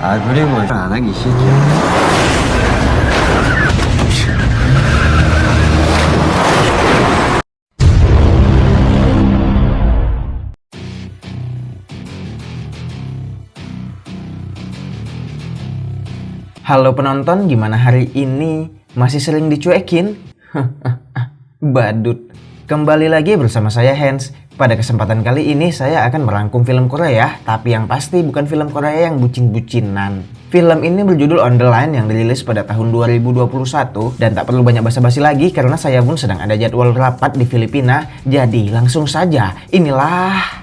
그리고 안 하기 싫죠. Halo penonton, gimana hari ini? Masih sering dicuekin? Badut. Kembali lagi bersama saya Hans. Pada kesempatan kali ini saya akan merangkum film Korea, tapi yang pasti bukan film Korea yang bucin-bucinan. Film ini berjudul On The Line yang dirilis pada tahun 2021 dan tak perlu banyak basa-basi lagi karena saya pun sedang ada jadwal rapat di Filipina. Jadi langsung saja, inilah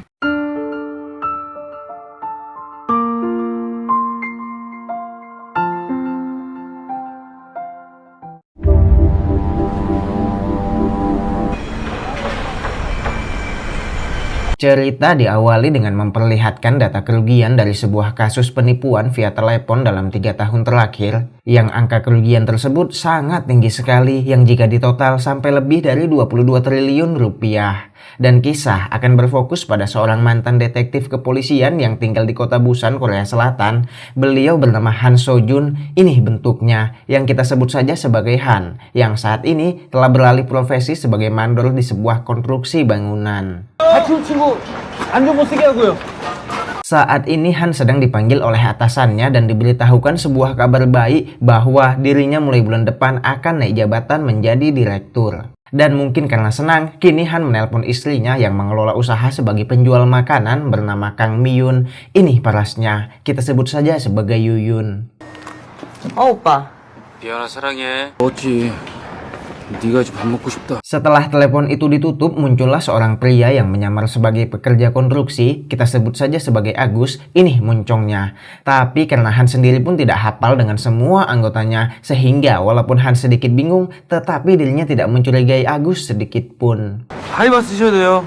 cerita. Diawali dengan memperlihatkan data kerugian dari sebuah kasus penipuan via telepon dalam 3 tahun terakhir, yang angka kerugian tersebut sangat tinggi sekali, yang jika ditotal sampai lebih dari 22 triliun rupiah. Dan kisah akan berfokus pada seorang mantan detektif kepolisian yang tinggal di kota Busan, Korea Selatan. Beliau bernama Han So-jun, ini bentuknya, yang kita sebut saja sebagai Han, yang saat ini telah beralih profesi sebagai mandor di sebuah konstruksi bangunan. Saat ini Han sedang dipanggil oleh atasannya dan diberitahukan sebuah kabar baik bahwa dirinya mulai bulan depan akan naik jabatan menjadi direktur. Dan mungkin karena senang, kini Han menelpon istrinya yang mengelola usaha sebagai penjual makanan bernama Kang Miyun. Ini parasnya, kita sebut saja sebagai Yuyun. 오빠. 미안하 사랑해. 어찌 네가 좀 밥 먹고 싶다. Setelah telepon itu ditutup, muncullah seorang pria yang menyamar sebagai pekerja konstruksi, kita sebut saja sebagai Agus. Ini muncungnya. Tapi karena Han sendiri pun tidak hafal dengan semua anggotanya, sehingga walaupun Han sedikit bingung, tetapi dirinya tidak mencurigai Agus sedikit pun. 하이바 쓰셔야 돼요.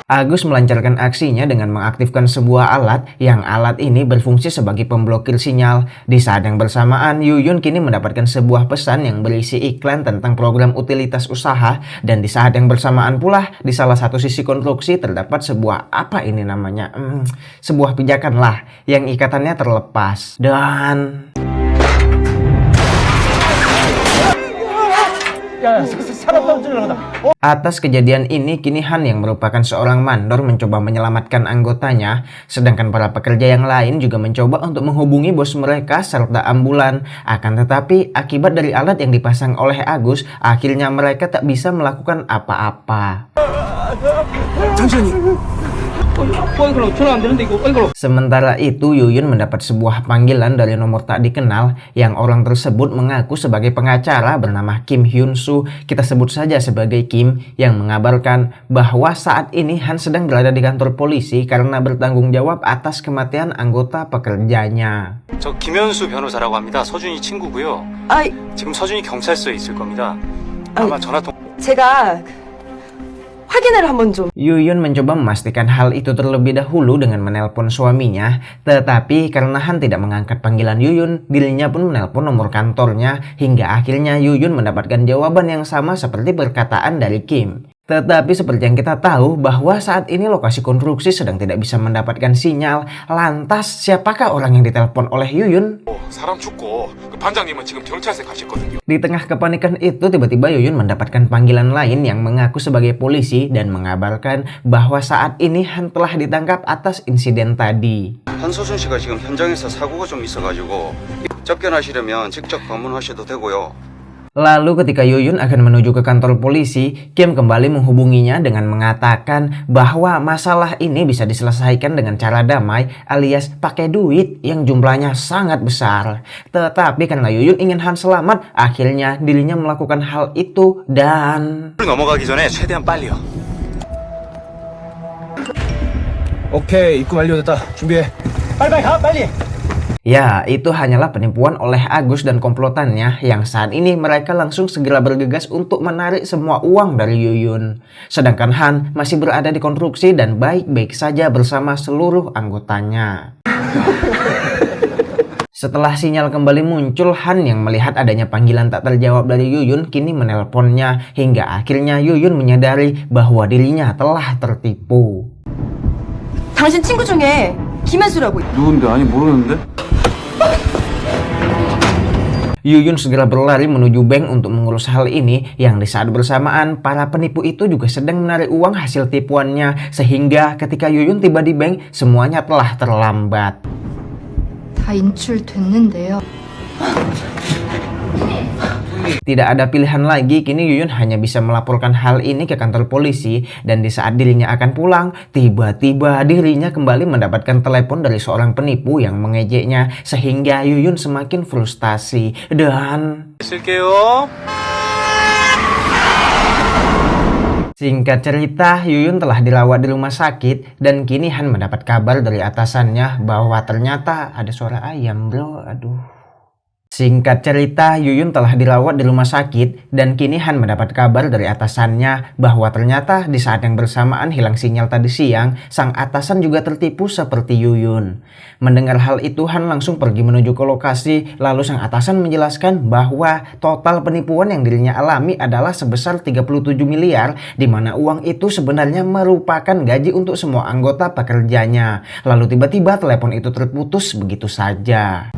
Agus melancarkan aksinya dengan mengaktifkan sebuah alat, yang alat ini berfungsi sebagai pemblokir sinyal. Di saat yang bersamaan, Yuyun kini mendapatkan sebuah pesan yang berisi iklan tentang program utilitas usaha, dan di saat yang bersamaan pula, di salah satu sisi konstruksi terdapat sebuah, apa ini namanya, sebuah pijakan lah, yang ikatannya terlepas. Dan atas kejadian ini, kini Han yang merupakan seorang mandor mencoba menyelamatkan anggotanya, sedangkan para pekerja yang lain juga mencoba untuk menghubungi bos mereka serta ambulan. Akan tetapi, akibat dari alat yang dipasang oleh Agus, akhirnya mereka tak bisa melakukan apa-apa. Sementara itu, Yuyun mendapat sebuah panggilan dari nomor tak dikenal, yang orang tersebut mengaku sebagai pengacara bernama Kim Hyun Soo, kita sebut saja sebagai Kim, yang mengabarkan bahwa saat ini Han sedang berada di kantor polisi karena bertanggung jawab atas kematian anggota pekerjanya. 저 김현수 변호사라고 합니다. 서준이 친구고요. 지금 서준이 경찰서에 있을 겁니다. 아마 전화통 제가 확인을 한번 좀. Yuyun mencoba memastikan hal itu terlebih dahulu dengan menelpon suaminya, tetapi karena Han tidak mengangkat panggilan Yuyun, dirinya pun menelpon nomor kantornya, hingga akhirnya Yuyun mendapatkan jawaban yang sama seperti perkataan dari Kim. Tetapi seperti yang kita tahu bahwa saat ini lokasi konstruksi sedang tidak bisa mendapatkan sinyal. Lantas siapakah orang yang ditelepon oleh Yuyun? 사람 죽고 그 반장님은 지금 경찰서에 가셨거든요. Di tengah kepanikan itu, tiba-tiba Yuyun mendapatkan panggilan lain yang mengaku sebagai polisi dan mengabarkan bahwa saat ini Han telah ditangkap atas insiden tadi. 한서준 씨가 지금 현장에서 사고가 좀 있어가지고 접견하시려면 직접 방문하셔도 되고요. Lalu ketika Yuyun akan menuju ke kantor polisi, Kim kembali menghubunginya dengan mengatakan bahwa masalah ini bisa diselesaikan dengan cara damai alias pakai duit yang jumlahnya sangat besar. Tetapi karena Yuyun ingin Han selamat, akhirnya dirinya melakukan hal itu dan 넘어가기 전에 최대한 빨리요. 오케이, 입금 완료됐다. 준비해. 빨리 가, 빨리. ya, itu hanyalah penipuan oleh Agus dan komplotannya, yang saat ini mereka langsung segera bergegas untuk menarik semua uang dari Yuyun. Sedangkan Han masih berada di konstruksi dan baik-baik saja bersama seluruh anggotanya. Setelah sinyal kembali muncul, Han yang melihat adanya panggilan tak terjawab dari Yuyun kini menelponnya, hingga akhirnya Yuyun menyadari bahwa dirinya telah tertipu. 당신 친구 중에 김혜수라고. 누군데? 아니 모르는데? Yuyun segera berlari menuju bank untuk mengurus hal ini, yang di saat bersamaan para penipu itu juga sedang menarik uang hasil tipuannya, sehingga ketika Yuyun tiba di bank semuanya telah terlambat. 다 인출됐는데요. Tidak ada pilihan lagi, kini Yuyun hanya bisa melaporkan hal ini ke kantor polisi, dan di saat dirinya akan pulang, tiba-tiba dirinya kembali mendapatkan telepon dari seorang penipu yang mengejeknya, sehingga Yuyun semakin frustasi dan... 쓸게요. Singkat cerita, Yuyun telah dirawat di rumah sakit, dan kini Han mendapat kabar dari atasannya bahwa ternyata ada suara ayam, bro. Aduh. Singkat cerita, Yuyun telah dirawat di rumah sakit, dan kini Han mendapat kabar dari atasannya bahwa ternyata di saat yang bersamaan hilang sinyal tadi siang, sang atasan juga tertipu seperti Yuyun. Mendengar hal itu, Han langsung pergi menuju ke lokasi, lalu sang atasan menjelaskan bahwa total penipuan yang dirinya alami adalah sebesar 37 miliar, di mana uang itu sebenarnya merupakan gaji untuk semua anggota pekerjanya. Lalu tiba-tiba telepon itu terputus begitu saja.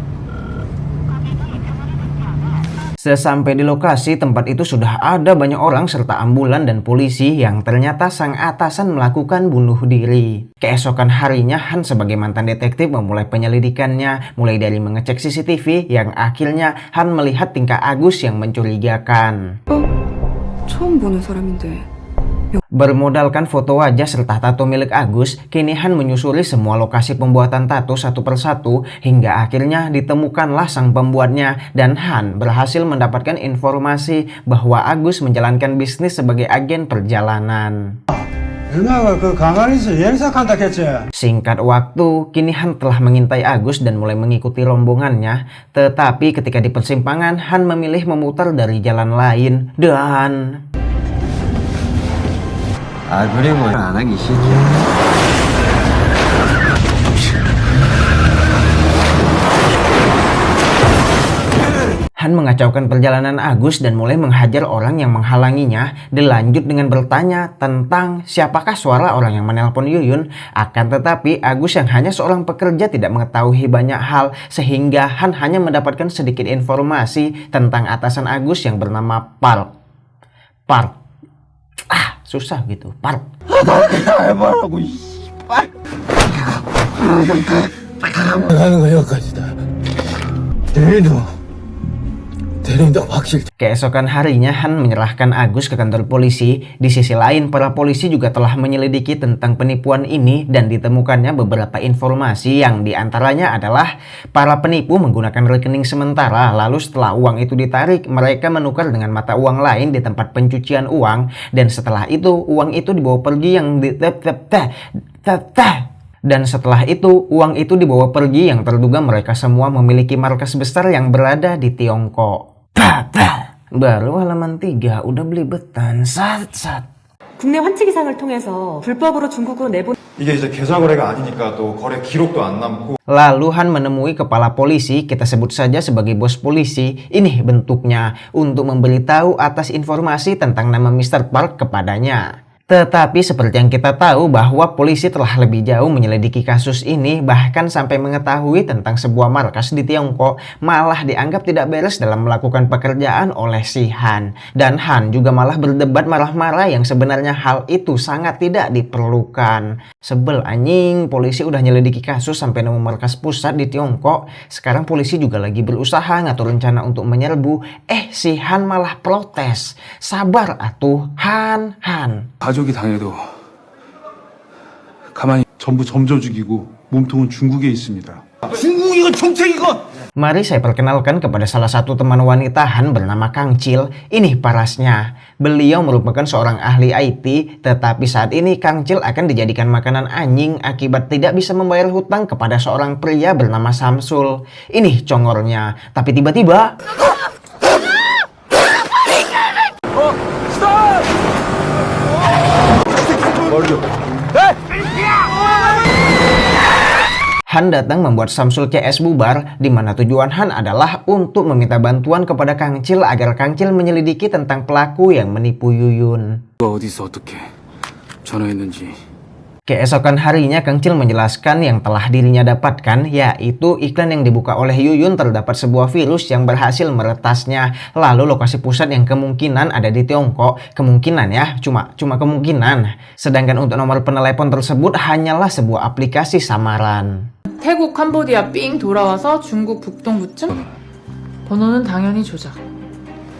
Sesampai di lokasi tempat itu sudah ada banyak orang serta ambulan dan polisi yang ternyata sang atasan melakukan bunuh diri. Keesokan harinya Han sebagai mantan detektif memulai penyelidikannya, mulai dari mengecek CCTV yang akhirnya Han melihat tingkah Agus yang mencurigakan. 처음 보는 사람인데. Bermodalkan foto wajah serta tato milik Agus, kini Han menyusuri semua lokasi pembuatan tato satu persatu hingga akhirnya ditemukanlah sang pembuatnya, dan Han berhasil mendapatkan informasi bahwa Agus menjalankan bisnis sebagai agen perjalanan. Singkat waktu, kini Han telah mengintai Agus dan mulai mengikuti rombongannya, tetapi ketika di persimpangan Han memilih memutar dari jalan lain dan... 그리고 안 하기 싫지. Han mengacaukan perjalanan Agus dan mulai menghajar orang yang menghalanginya, dilanjut dengan bertanya tentang siapakah suara orang yang menelpon Yuyun. Akan tetapi Agus yang hanya seorang pekerja tidak mengetahui banyak hal, sehingga Han hanya mendapatkan sedikit informasi tentang atasan Agus yang bernama Park. Susah gitu, Park. Keesokan harinya Han menyerahkan Agus ke kantor polisi. Di sisi lain, para polisi juga telah menyelidiki tentang penipuan ini dan ditemukannya beberapa informasi yang diantaranya adalah para penipu menggunakan rekening sementara, lalu setelah uang itu ditarik, mereka menukar dengan mata uang lain di tempat pencucian uang, dan setelah itu uang itu dibawa pergi dibawa pergi yang terduga mereka semua memiliki markas besar yang berada di Tiongkok. Baru halaman 3 udah belibetan. 국내 환치 기상을 통해서 불법으로 중국으로 내보낸 이게 이제 계좌 거래가 아니니까 또 거래 기록도 안 남고. Lalu Han menemui kepala polisi, kita sebut saja sebagai bos polisi. Ini bentuknya untuk memberitahu atas informasi tentang nama Mr. Park kepadanya. Tetapi seperti yang kita tahu bahwa polisi telah lebih jauh menyelidiki kasus ini, bahkan sampai mengetahui tentang sebuah markas di Tiongkok malah dianggap tidak beres dalam melakukan pekerjaan oleh si Han. Dan Han juga malah berdebat marah-marah yang sebenarnya hal itu sangat tidak diperlukan. Sebel anjing, polisi udah nyelidiki kasus sampai nemu markas pusat di Tiongkok. Sekarang polisi juga lagi berusaha ngatur rencana untuk menyerbu. Si Han malah protes. Sabar atuh, Han. 가족이 당해도 가만히 전부 점져 죽이고 몸통은 중국에 있습니다. 중국이건 정책이건. Mari saya perkenalkan kepada salah satu teman wanita Han bernama Kang Cil. Ini parasnya. Beliau merupakan seorang ahli IT, tetapi saat ini Kang Cil akan dijadikan makanan anjing akibat tidak bisa membayar hutang kepada seorang pria bernama Samsul. Ini congornya. Tapi tiba-tiba... Han datang membuat Samsul CS bubar, di mana tujuan Han adalah untuk meminta bantuan kepada Kang Cil agar Kang Cil menyelidiki tentang pelaku yang menipu Yuyun. 어디서 어떻게 전화했는지 Keesokan harinya Kang Cil menjelaskan yang telah dirinya dapatkan, yaitu iklan yang dibuka oleh Yuyun terdapat sebuah virus yang berhasil meretasnya. Lalu lokasi pusat yang kemungkinan ada di Tiongkok, kemungkinan ya, cuma kemungkinan. Sedangkan untuk nomor penelepon tersebut hanyalah sebuah aplikasi samaran. 태국 캄보디아 삥 돌아와서 중국 북동부쯤? 번호는 당연히 조작.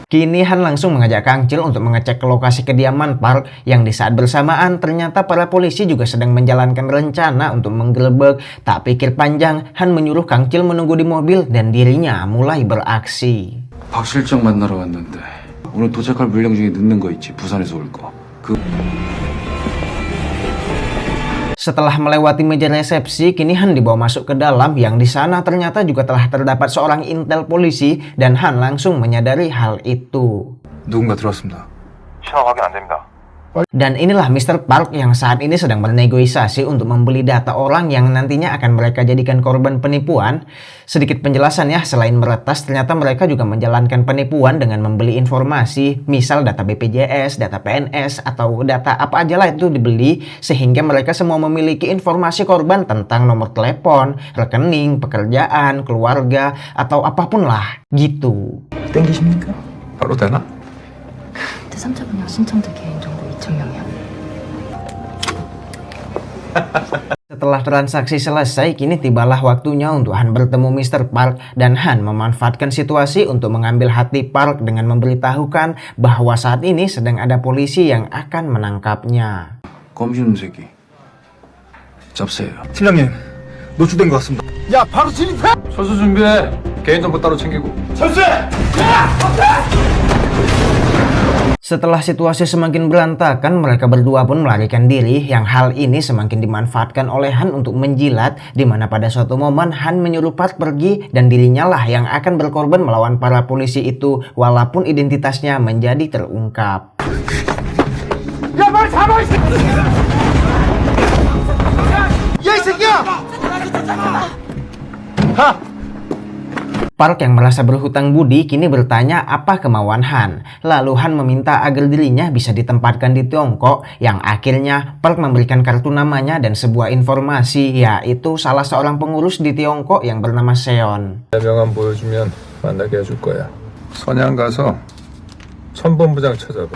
Kini Han langsung mengajak Kang Cil untuk mengecek ke lokasi kediaman Park yang di saat bersamaan ternyata para polisi juga sedang menjalankan rencana untuk menggerebek. Tak pikir panjang, Han menyuruh Kang Cil menunggu di mobil dan dirinya mulai beraksi. 박 실장 만나러 왔는데 오늘 도착할 물량 중에 늦는 거 있지, 부산에서 올 거. Setelah melewati meja resepsi, kini Han dibawa masuk ke dalam yang di sana ternyata juga telah terdapat seorang intel polisi dan Han langsung menyadari hal itu. 누군가 들어왔습니다. 신원 확인 안 됩니다. Dan inilah Mr. Park yang saat ini sedang bernegosiasi untuk membeli data orang yang nantinya akan mereka jadikan korban penipuan. Sedikit penjelasan ya, selain meretas, ternyata mereka juga menjalankan penipuan dengan membeli informasi, misal data BPJS, data PNS, atau data apa aja lah itu dibeli, sehingga mereka semua memiliki informasi korban tentang nomor telepon, rekening, pekerjaan, keluarga, atau apapun lah, gitu. 땡기십니까? 바로 되나? 제3자분야 신청자 개인정보 2,000명이야. Setelah transaksi selesai, kini tibalah waktunya untuk Han bertemu Mr. Park dan Han memanfaatkan situasi untuk mengambil hati Park dengan memberitahukan bahwa saat ini sedang ada polisi yang akan menangkapnya. 껌주는 새끼 짭새예요. 팀장님, 노출된 것 같습니다. 야, 바로 진입해! 철수 준비해. 개인정보 따로 챙기고. 철수해! Setelah situasi semakin berantakan, mereka berdua pun melarikan diri yang hal ini semakin dimanfaatkan oleh Han untuk menjilat, di mana pada suatu momen Han menyuruh Park pergi dan dirinya lah yang akan berkorban melawan para polisi itu walaupun identitasnya menjadi terungkap. 야, 말 잡아, 이 새끼! 야, 이 새끼야! 하! Park yang merasa berhutang budi kini bertanya apa kemauan Han. Lalu Han meminta agar dirinya bisa ditempatkan di Tiongkok, yang akhirnya Park memberikan kartu namanya dan sebuah informasi, yaitu salah seorang pengurus di Tiongkok yang bernama Seon. 명함 보여주면 만나게 해줄 거야. 선양 가서 천본부장 찾아봐.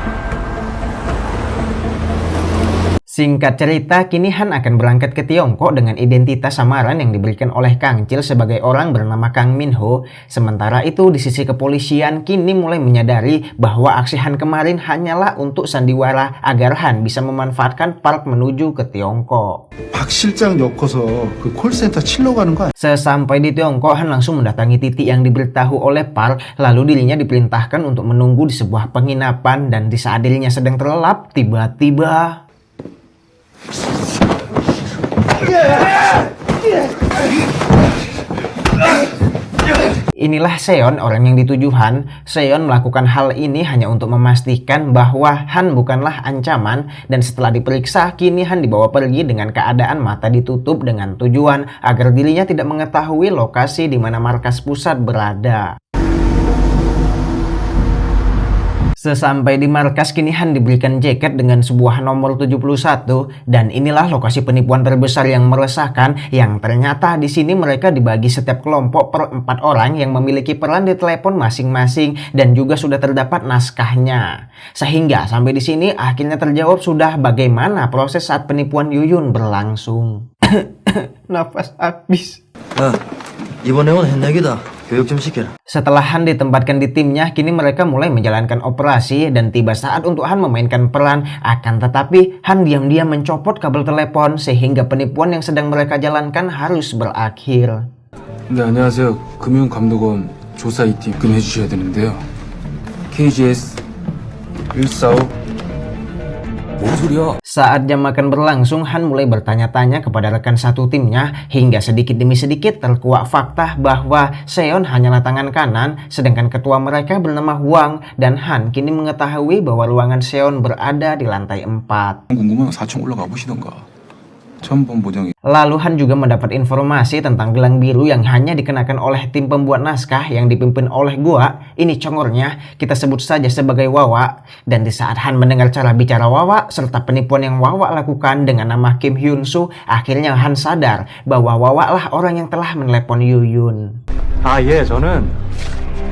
Singkat cerita, kini Han akan berangkat ke Tiongkok dengan identitas samaran yang diberikan oleh Kang Cil sebagai orang bernama Kang Min Ho. Sementara itu, di sisi kepolisian kini mulai menyadari bahwa aksi Han kemarin hanyalah untuk sandiwara agar Han bisa memanfaatkan Park menuju ke Tiongkok. 박 실장 엮어서 그 콜센터 치러 가는 거. Sesampai di Tiongkok, Han langsung mendatangi titik yang diberitahu oleh Park, lalu dirinya diperintahkan untuk menunggu di sebuah penginapan dan di saat dirinya sedang terlelap, tiba-tiba inilah Seon, orang yang dituju Han. Seon melakukan hal ini hanya untuk memastikan bahwa Han bukanlah ancaman, dan setelah diperiksa, kini Han dibawa pergi dengan keadaan mata ditutup dengan tujuan agar dirinya tidak mengetahui lokasi di mana markas pusat berada. Sesampai di markas, kini Han diberikan jaket dengan sebuah nomor 71, dan inilah lokasi penipuan terbesar yang meresahkan, yang ternyata di sini mereka dibagi setiap kelompok per 4 orang yang memiliki peran di telepon masing-masing dan juga sudah terdapat naskahnya. Sehingga sampai di sini akhirnya terjawab sudah bagaimana proses saat penipuan Yuyun berlangsung. Nafas habis. 이번에 온 핵이다. 교육 좀 시켜라. Setelah Han ditempatkan di timnya, kini mereka mulai menjalankan operasi dan tiba saat untuk Han memainkan peran. Akan tetapi Han diam-diam mencopot kabel telepon sehingga penipuan yang sedang mereka jalankan harus berakhir. 네, 안녕하세요. 금융감독원 조사 2팀 입금해 주셔야 되는데요. KGS 145. Saat jam makan berlangsung, Han mulai bertanya-tanya kepada rekan satu timnya hingga sedikit demi sedikit terkuak fakta bahwa Seon hanyalah tangan kanan, sedangkan ketua mereka bernama Hwang, dan Han kini mengetahui bahwa ruangan Seon berada di lantai 4. 궁금하면 4층 올라가 보시던가. Lalu Han juga mendapat informasi tentang gelang biru yang hanya dikenakan oleh tim pembuat naskah yang dipimpin oleh gua. Ini congornya, kita sebut saja sebagai Wawa. Dan di saat Han mendengar cara bicara Wawa serta penipuan yang Wawa lakukan dengan nama Kim Hyun Soo, akhirnya Han sadar bahwa Wawa lah orang yang telah menelepon Yuyun. 저는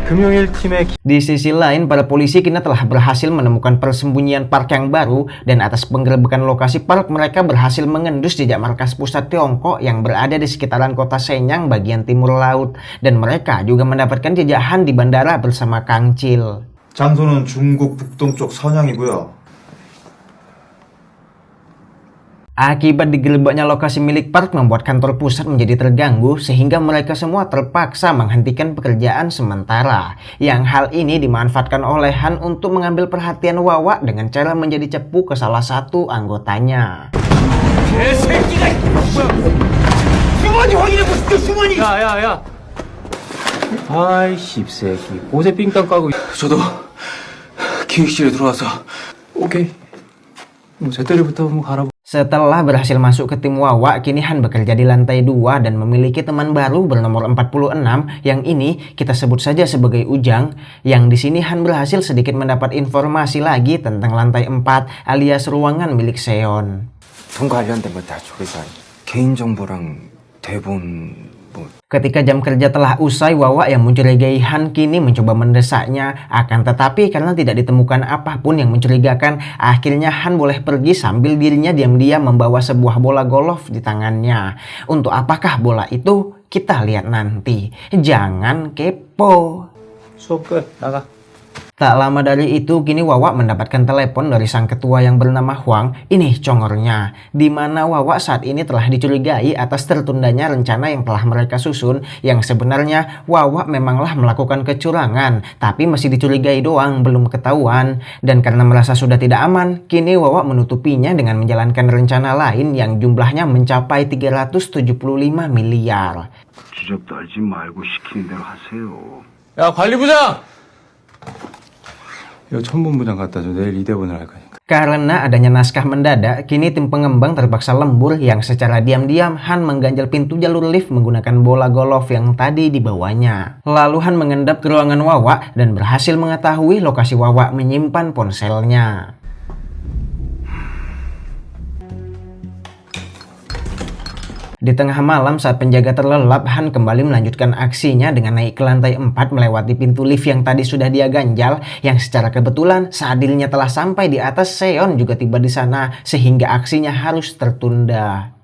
금융일팀의 Di sisi lain, para polisi kini telah berhasil menemukan persembunyian park yang baru, dan atas penggerebekan lokasi park mereka berhasil mengendus jejak markas pusat Tiongkok yang berada di sekitaran kota Shenyang bagian timur laut, dan mereka juga mendapatkan jejak Han di bandara bersama Kang Chil. 장소는 중국 북동쪽 선양이고요. Akibat digerebeknya lokasi milik park membuat kantor pusat menjadi terganggu sehingga mereka semua terpaksa menghentikan pekerjaan sementara. Yang hal ini dimanfaatkan oleh Han untuk mengambil perhatian Wawa dengan cara menjadi cepu ke salah satu anggotanya. 야야야 아이 씹새끼 옷에 삥땅 까고 저도 기획실에 들어와서 오케이 뭐 제때리부터 한번 갈아보 Setelah berhasil masuk ke tim Wawa, kini Han bekerja di lantai 2 dan memiliki teman baru bernomor 46 yang ini kita sebut saja sebagai Ujang. Yang di sini Han berhasil sedikit mendapat informasi lagi tentang lantai 4 alias ruangan milik Seon. 돈 관련된 거 다 저기서 개인정보랑 대본 Ketika jam kerja telah usai, Wawa yang mencurigai Han kini mencoba mendesaknya. Akan tetapi karena tidak ditemukan apapun yang mencurigakan, akhirnya Han boleh pergi sambil dirinya diam-diam membawa sebuah bola golf di tangannya. Untuk apakah bola itu? Kita lihat nanti. Jangan kepo. 수업 끝 나가 Tak lama dari itu, kini Wawa mendapatkan telepon dari sang ketua yang bernama Huang. Ini congornya, di mana Wawa saat ini telah dicurigai atas tertundanya rencana yang telah mereka susun. Yang sebenarnya Wawa memanglah melakukan kecurangan, tapi masih dicurigai doang, belum ketahuan. Dan karena merasa sudah tidak aman, kini Wawa menutupinya dengan menjalankan rencana lain yang jumlahnya mencapai 375 miliar. 주접 떨지 말고 시키는 대로 하세요. 야 관리부장 이거 천본부장 갖다 줘 내일 이대본을 할 거니까 Karena adanya naskah mendadak, kini tim pengembang terpaksa lembur yang secara diam-diam Han mengganjal pintu jalur lift menggunakan bola golf yang tadi dibawanya. Lalu Han mengendap ke ruangan Wawa dan berhasil mengetahui lokasi Wawa menyimpan ponselnya. Di tengah malam saat penjaga terlelap, Han kembali melanjutkan aksinya dengan naik ke lantai 4 melewati pintu lift yang tadi sudah dia ganjal, yang secara kebetulan saat dirinya telah sampai di atas, Seon juga tiba di sana sehingga aksinya harus tertunda.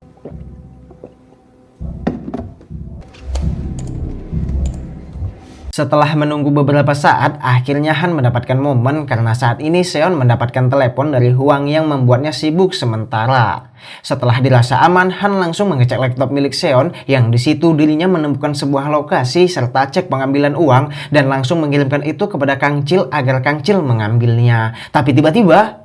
Setelah menunggu beberapa saat, akhirnya Han mendapatkan momen karena saat ini Seon mendapatkan telepon dari Huang yang membuatnya sibuk sementara. Setelah dirasa aman, Han langsung mengecek laptop milik Seon yang di situ dirinya menemukan sebuah lokasi serta cek pengambilan uang dan langsung mengirimkan itu kepada Kang Chil agar Kang Chil mengambilnya. Tapi tiba-tiba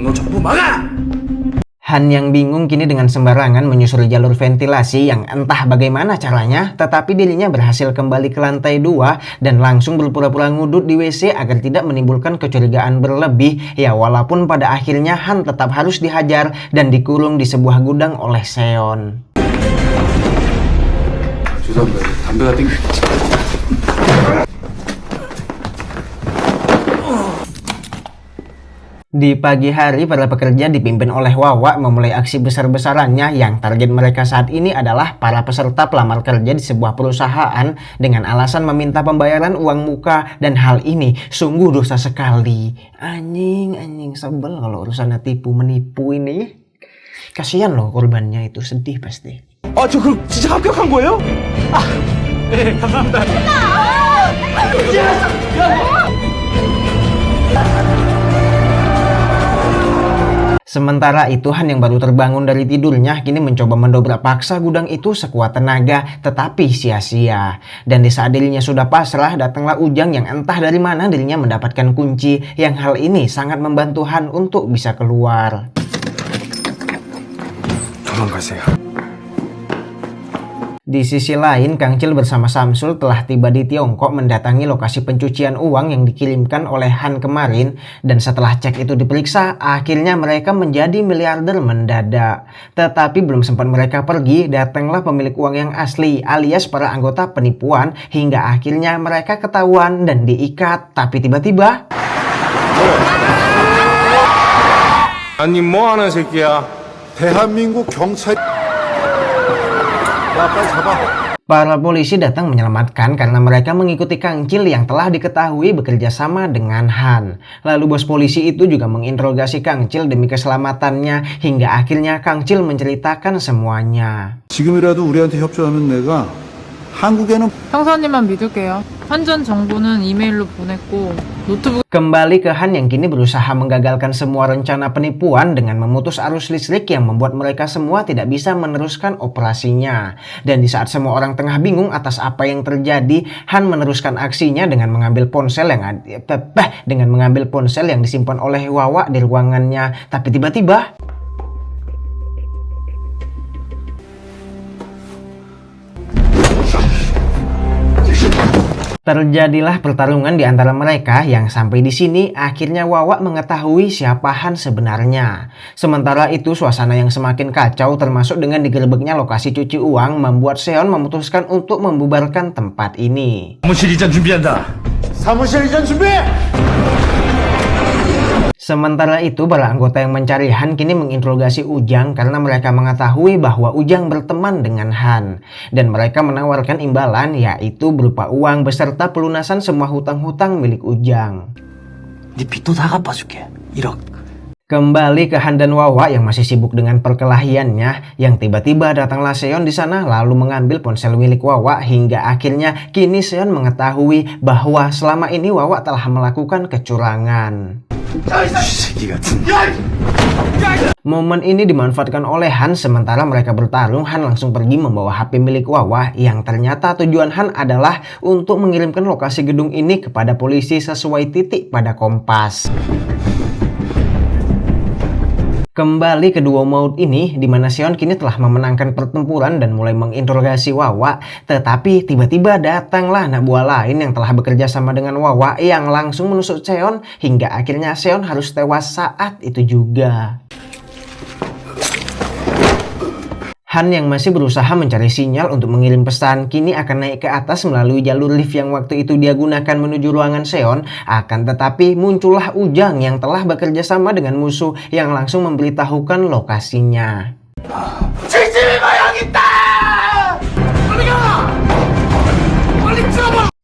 경로 정보 막아! Han yang bingung kini dengan sembarangan menyusuri jalur ventilasi yang entah bagaimana caranya, tetapi dirinya berhasil kembali ke lantai 2 dan langsung berpura-pura ngudut di WC agar tidak menimbulkan kecurigaan berlebih. Ya walaupun pada akhirnya Han tetap harus dihajar dan dikurung di sebuah gudang oleh Seon. 죄송합니다. 담배가 땡겨. Di pagi hari, para pekerja dipimpin oleh Wawa memulai aksi besar-besarannya yang target mereka saat ini adalah para peserta pelamar kerja di sebuah perusahaan dengan alasan meminta pembayaran uang muka, dan hal ini sungguh dosa sekali. Anjing sebel kalau urusannya tipu-menipu ini. Kasihan loh korbannya itu, sedih pasti. 아, 저 그럼 진짜 합격한 거예요? 네 감사합니다 Sementara itu Han yang baru terbangun dari tidurnya kini mencoba mendobrak paksa gudang itu sekuat tenaga, tetapi sia-sia. Dan di saat dirinya sudah pasrah, datanglah Ujang yang entah dari mana dirinya mendapatkan kunci, yang hal ini sangat membantu Han untuk bisa keluar. 도망가세요. Di sisi lain, Kang Cil bersama Samsul telah tiba di Tiongkok mendatangi lokasi pencucian uang yang dikirimkan oleh Han kemarin, dan setelah cek itu diperiksa, akhirnya mereka menjadi miliarder mendadak. Tetapi belum sempat mereka pergi, datanglah pemilik uang yang asli alias para anggota penipuan, hingga akhirnya mereka ketahuan dan diikat. Tapi tiba-tiba 아니 뭐 하는 새끼야? 대한민국 경찰 야 빨리 잡아. para polisi datang menyelamatkan karena mereka mengikuti Kang Cil yang telah diketahui bekerja sama dengan Han. Lalu bos polisi itu juga menginterogasi Kang Cil demi keselamatannya, hingga akhirnya Kang Cil menceritakan semuanya. 지금이라도 우리한테 협조하면 내가 한국에는 형사님만 믿을게요. 환전 정보는 이메일로 보냈고 노트북. Kembali ke Han yang kini berusaha menggagalkan semua rencana penipuan dengan memutus arus listrik yang membuat mereka semua tidak bisa meneruskan operasinya. Dan di saat semua orang tengah bingung atas apa yang terjadi, Han meneruskan aksinya dengan mengambil ponsel yang disimpan oleh Wawa di ruangannya. Tapi tiba-tiba terjadilah pertarungan di antara mereka yang sampai di sini akhirnya Wawa mengetahui siapa Han sebenarnya. Sementara itu suasana yang semakin kacau termasuk dengan digerebeknya lokasi cuci uang membuat Seon memutuskan untuk membubarkan tempat ini. 사무실 이전 준비한다. 사무실 이전 준비! Sementara itu, para anggota yang mencari Han kini menginterogasi Ujang karena mereka mengetahui bahwa Ujang berteman dengan Han. Dan mereka menawarkan imbalan, yaitu berupa uang beserta pelunasan semua hutang-hutang milik Ujang. 네 빚도 다 갚아줄게. 1억. Kembali ke Han dan Wawa yang masih sibuk dengan perkelahiannya, yang tiba-tiba datanglah Seon di sana lalu mengambil ponsel milik Wawa, hingga akhirnya kini Seon mengetahui bahwa selama ini Wawa telah melakukan kecurangan. Momen ini dimanfaatkan oleh Han. Sementara mereka bertarung, Han langsung pergi membawa HP milik Wawa yang ternyata tujuan Han adalah untuk mengirimkan lokasi gedung ini kepada polisi sesuai titik pada kompas. Kembali ke duo maut ini, di mana Seon kini telah memenangkan pertempuran dan mulai menginterogasi Wawa. Tetapi tiba-tiba datanglah anak buah lain yang telah bekerja sama dengan Wawa yang langsung menusuk Seon, hingga akhirnya Seon harus tewas saat itu juga. Han yang masih berusaha mencari sinyal untuk mengirim pesan kini akan naik ke atas melalui jalur lift yang waktu itu dia gunakan menuju ruangan Seon. Akan tetapi muncullah Ujang yang telah bekerja sama dengan musuh yang langsung memberitahukan lokasinya.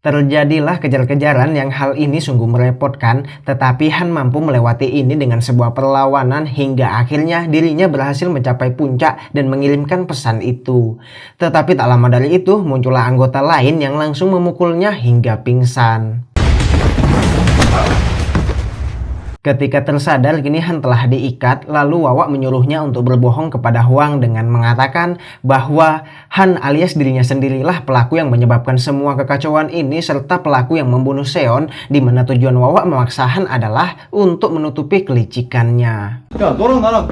Terjadilah kejar-kejaran yang hal ini sungguh merepotkan, tetapi Han mampu melewati ini dengan sebuah perlawanan hingga akhirnya dirinya berhasil mencapai puncak dan mengirimkan pesan itu. Tetapi tak lama dari itu muncullah anggota lain yang langsung memukulnya hingga pingsan. Ketika tersadar kini Han telah diikat, lalu Wawa menyuruhnya untuk berbohong kepada Hwang dengan mengatakan bahwa Han alias dirinya sendirilah pelaku yang menyebabkan semua kekacauan ini serta pelaku yang membunuh Seon, di mana tujuan Wawa memaksa Han adalah untuk menutupi kelicikannya. 야, 너랑 나랑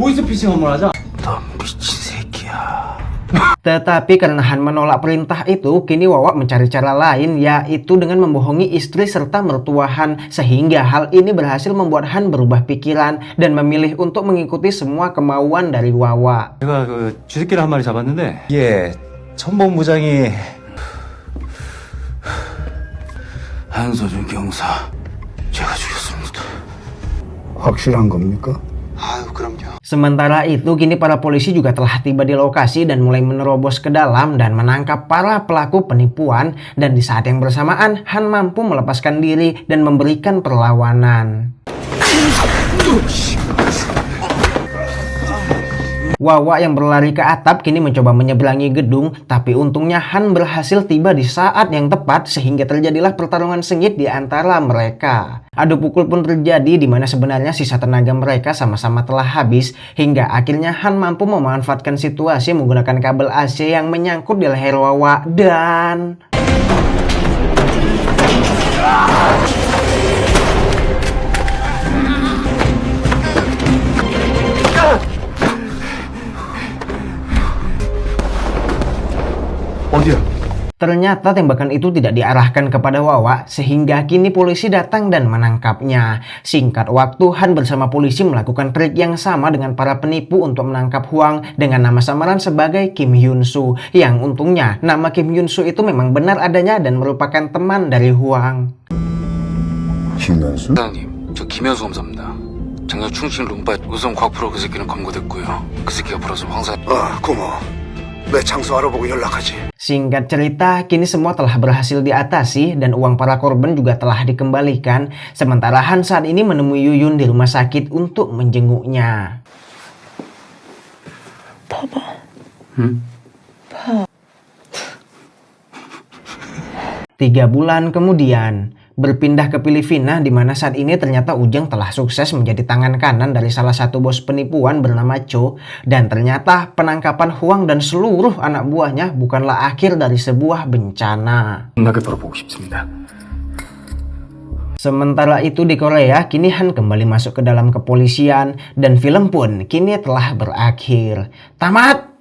보이스피싱 한번 하자. 너 미친 새끼야. Tetapi karena Han menolak perintah itu, kini Wawa mencari cara lain, yaitu dengan membohongi istri serta mertua Han, sehingga hal ini berhasil membuat Han berubah pikiran dan memilih untuk mengikuti semua kemauan dari Wawa. 제가 그 쥐새끼를 한 마리 잡았는데 이게 천본부장이 한서준 경사 제가 죽였습니다. 확실한 겁니까? 아유 그럼요. Sementara itu kini para polisi juga telah tiba di lokasi dan mulai menerobos ke dalam dan menangkap para pelaku penipuan, dan di saat yang bersamaan Han mampu melepaskan diri dan memberikan perlawanan. Wawa yang berlari ke atap kini mencoba menyeberangi gedung, tapi untungnya Han berhasil tiba di saat yang tepat sehingga terjadilah pertarungan sengit di antara mereka. Adu pukul pun terjadi di mana sebenarnya sisa tenaga mereka sama-sama telah habis, hingga akhirnya Han mampu memanfaatkan situasi menggunakan kabel AC yang menyangkut di leher Wawa dan Ternyata tembakan itu tidak diarahkan kepada Wawa, sehingga kini polisi datang dan menangkapnya. Singkat waktu, Han bersama polisi melakukan trik yang sama dengan para penipu untuk menangkap Huang dengan nama samaran sebagai Kim Hyun Soo. Yang untungnya, nama Kim Hyun Soo itu memang benar adanya dan merupakan teman dari Huang. 김현수? 사장님, 저 김현수 검사입니다. 작년 충칭 룸바에 우선 곽프로 그 새끼는 검거됐고요. 그 새끼가 벌어서 황사. 고마워. 내 장소 알아보고 연락하지. Singkat cerita, kini semua telah berhasil diatasi dan uang para korban juga telah dikembalikan. Sementara Han saat ini menemui Yuyun di rumah sakit untuk menjenguknya. 봐봐. 3 bulan kemudian, berpindah ke Filipina di mana saat ini ternyata Ujang telah sukses menjadi tangan kanan dari salah satu bos penipuan bernama Cho, dan ternyata penangkapan Huang dan seluruh anak buahnya bukanlah akhir dari sebuah bencana. 나게 돌아보고 싶습니다. Sementara itu di Korea, kini Han kembali masuk ke dalam kepolisian dan film pun kini telah berakhir. Tamat!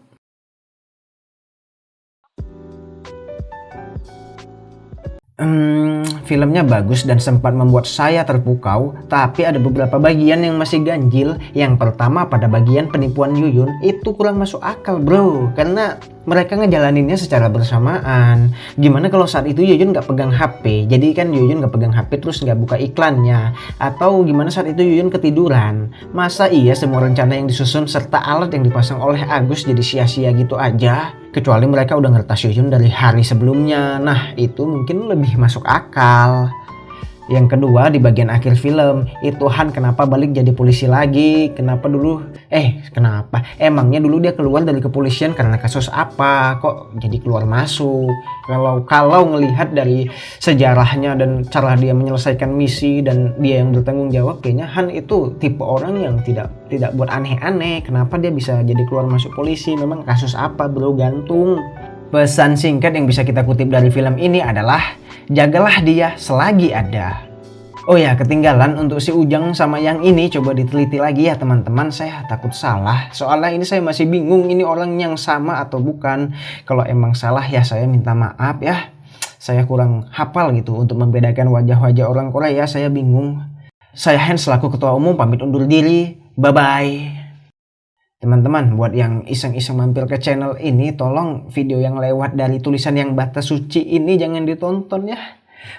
Filmnya bagus dan sempat membuat saya terpukau, tapi ada beberapa bagian yang masih ganjil. Yang pertama, pada bagian penipuan Yuyun itu kurang masuk akal bro, karena mereka ngejalaninnya secara bersamaan. Gimana kalau saat itu Yuyun gak pegang HP, jadi kan Yuyun gak pegang HP terus gak buka iklannya? Atau gimana saat itu Yuyun ketiduran? Masa iya semua rencana yang disusun serta alat yang dipasang oleh Agus jadi sia-sia gitu aja? Kecuali mereka udah ngertas Yuyun dari hari sebelumnya. Nah, itu mungkin lebih masuk akal. Yang kedua, di bagian akhir film, itu Han kenapa balik jadi polisi lagi? Kenapa emangnya dulu dia keluar dari kepolisian karena kasus apa? Kok jadi keluar masuk? Kalau ngelihat dari sejarahnya dan cara dia menyelesaikan misi dan dia yang bertanggung jawab, kayaknya Han itu tipe orang yang tidak buat aneh-aneh. Kenapa dia bisa jadi keluar masuk polisi? Memang kasus apa bro? Gantung. Pesan singkat yang bisa kita kutip dari film ini adalah jagalah dia selagi ada. Oh ya, ketinggalan untuk si Ujang sama yang ini coba diteliti lagi ya teman-teman. Saya takut salah. Soalnya ini saya masih bingung ini orang yang sama atau bukan. Kalau emang salah ya saya minta maaf ya. Saya kurang hafal gitu untuk membedakan wajah-wajah orang Korea. Saya bingung. Saya Han selaku ketua umum pamit undur diri. Bye-bye. Teman-teman, buat yang iseng-iseng mampir ke channel ini, tolong video yang lewat dari tulisan yang batas suci ini jangan ditonton ya.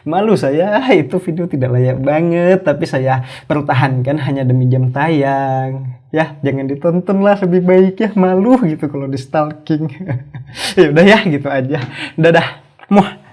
Malu saya, itu video tidak layak banget, tapi saya pertahankan hanya demi jam tayang. Ya, jangan ditonton lah, lebih baik ya, malu gitu kalau di stalking. Ya udah ya, gitu aja. Dadah. Muah.